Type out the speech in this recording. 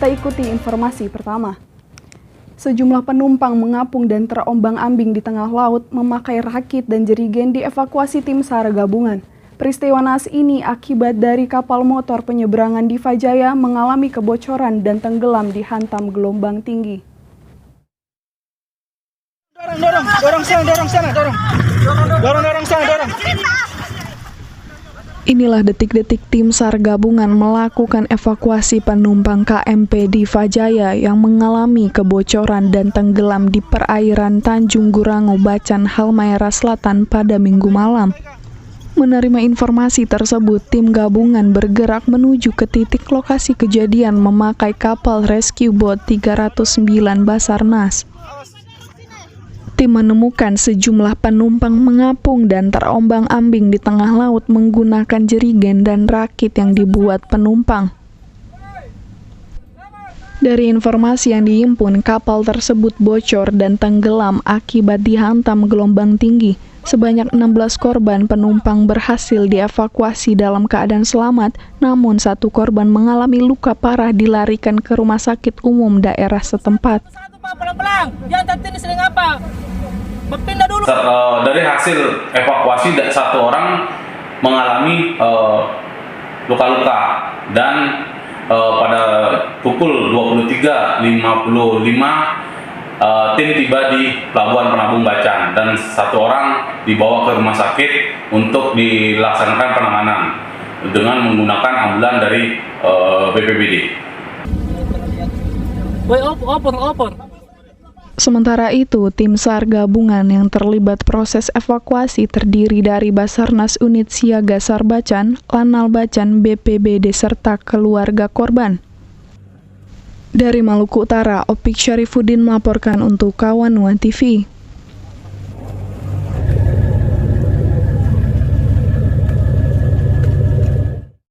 Kita ikuti informasi pertama. Sejumlah penumpang mengapung dan terombang-ambing di tengah laut memakai rakit dan jerigen dievakuasi tim SAR gabungan. Peristiwa naas ini akibat dari kapal motor penyeberangan Diva Jaya mengalami kebocoran dan tenggelam dihantam gelombang tinggi. Dorong sana. Inilah detik-detik tim SAR gabungan melakukan evakuasi penumpang KMP Diva Jaya yang mengalami kebocoran dan tenggelam di perairan Tanjung Gurango, Bacan, Halmahera Selatan pada Minggu malam. Menerima informasi tersebut, tim gabungan bergerak menuju ke titik lokasi kejadian memakai kapal rescue boat 309 Basarnas. Tim menemukan sejumlah penumpang mengapung dan terombang-ambing di tengah laut menggunakan jerigen dan rakit yang dibuat penumpang. Dari informasi yang dihimpun, kapal tersebut bocor dan tenggelam akibat dihantam gelombang tinggi. Sebanyak 16 korban penumpang berhasil dievakuasi dalam keadaan selamat, namun satu korban mengalami luka parah dilarikan ke rumah sakit umum daerah setempat. Pelan-pelan, jangan ini sering apa? Berpindah dulu. Dari hasil evakuasi, satu orang mengalami luka-luka dan pada pukul 23.55 tim tiba di Pelabuhan Penabung Bacan dan satu orang dibawa ke rumah sakit untuk dilaksanakan penanganan dengan menggunakan ambulan dari BPBD. Oper. Sementara itu, tim SAR gabungan yang terlibat proses evakuasi terdiri dari Basarnas Unit Siaga SAR Bacan, Lanal Bacan, BPBD serta keluarga korban. Dari Maluku Utara, Opik Syarifuddin melaporkan untuk Kawan One TV.